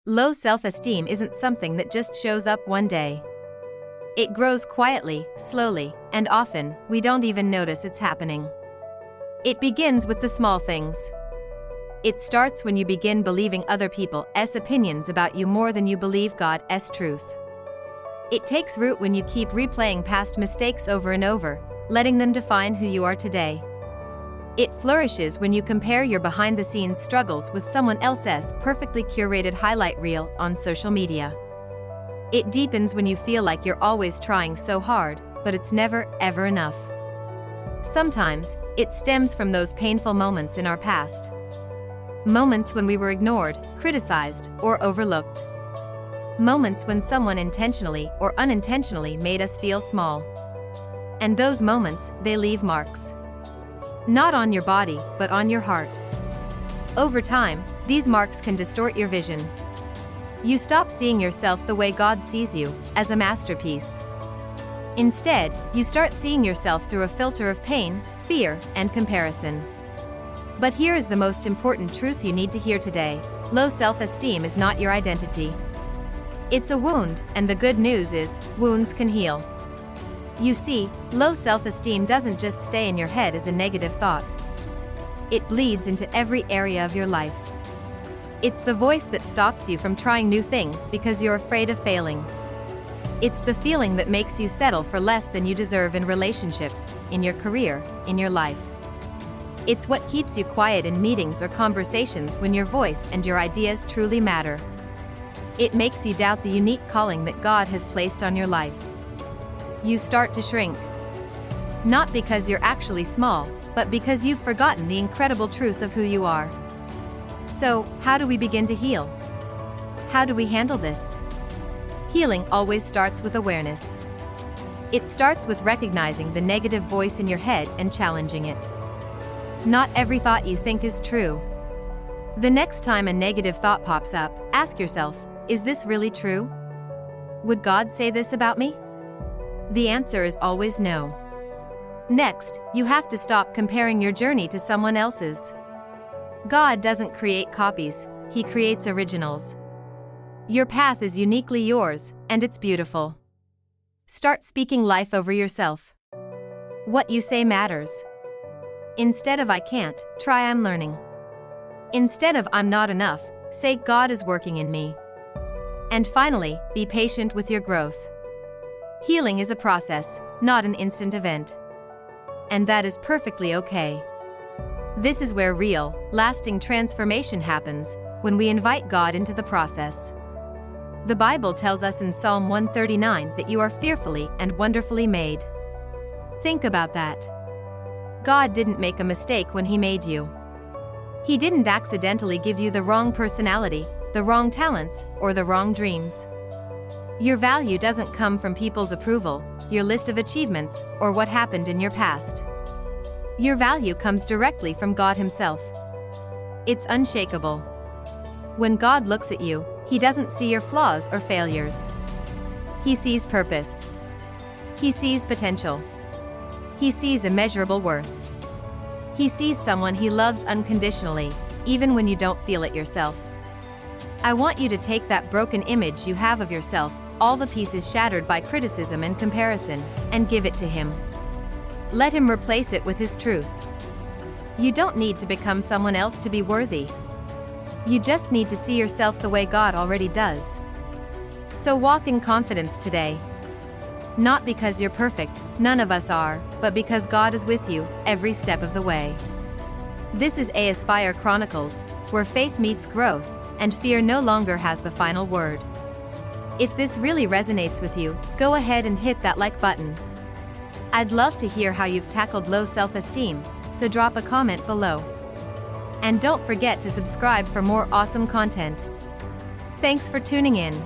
Low self-esteem isn't something that just shows up one day. It grows quietly, slowly, and often, we don't even notice it's happening. It begins with the small things. It starts when you begin believing other people's opinions about you more than you believe God's truth. It takes root when you keep replaying past mistakes over and over, letting them define who you are today. It flourishes when you compare your behind-the-scenes struggles with someone else's perfectly curated highlight reel on social media. It deepens when you feel like you're always trying so hard, but it's never, ever enough. Sometimes, it stems from those painful moments in our past. Moments when we were ignored, criticized, or overlooked. Moments when someone intentionally or unintentionally made us feel small. And those moments, they leave marks. Not on your body, but on your heart. Over time, these marks can distort your vision. You stop seeing yourself the way God sees you, as a masterpiece. Instead, you start seeing yourself through a filter of pain, fear, and comparison. But here is the most important truth you need to hear today: low self-esteem is not your identity. It's a wound, and the good news is, wounds can heal. You see, low self-esteem doesn't just stay in your head as a negative thought. It bleeds into every area of your life. It's the voice that stops you from trying new things because you're afraid of failing. It's the feeling that makes you settle for less than you deserve in relationships, in your career, in your life. It's what keeps you quiet in meetings or conversations when your voice and your ideas truly matter. It makes you doubt the unique calling that God has placed on your life. You start to shrink. Not because you're actually small, but because you've forgotten the incredible truth of who you are. So, how do we begin to heal? How do we handle this? Healing always starts with awareness. It starts with recognizing the negative voice in your head and challenging it. Not every thought you think is true. The next time a negative thought pops up, ask yourself, is this really true? Would God say this about me? The answer is always no. Next, you have to stop comparing your journey to someone else's. God doesn't create copies, He creates originals. Your path is uniquely yours, and it's beautiful. Start speaking life over yourself. What you say matters. Instead of "I can't," try "I'm learning." Instead of "I'm not enough," say "God is working in me." And finally, be patient with your growth. Healing is a process, not an instant event. And that is perfectly okay. This is where real, lasting transformation happens, when we invite God into the process. The Bible tells us in Psalm 139 that you are fearfully and wonderfully made. Think about that. God didn't make a mistake when He made you. He didn't accidentally give you the wrong personality, the wrong talents, or the wrong dreams. Your value doesn't come from people's approval, your list of achievements, or what happened in your past. Your value comes directly from God Himself. It's unshakable. When God looks at you, He doesn't see your flaws or failures. He sees purpose. He sees potential. He sees immeasurable worth. He sees someone He loves unconditionally, even when you don't feel it yourself. I want you to take that broken image you have of yourself, all the pieces shattered by criticism and comparison, and give it to Him. Let Him replace it with His truth. You don't need to become someone else to be worthy. You just need to see yourself the way God already does. So walk in confidence today. Not because you're perfect, none of us are, but because God is with you, every step of the way. This is Aspire Chronicles, where faith meets growth, and fear no longer has the final word. If this really resonates with you, go ahead and hit that like button. I'd love to hear how you've tackled low self-esteem, so drop a comment below. And don't forget to subscribe for more awesome content. Thanks for tuning in.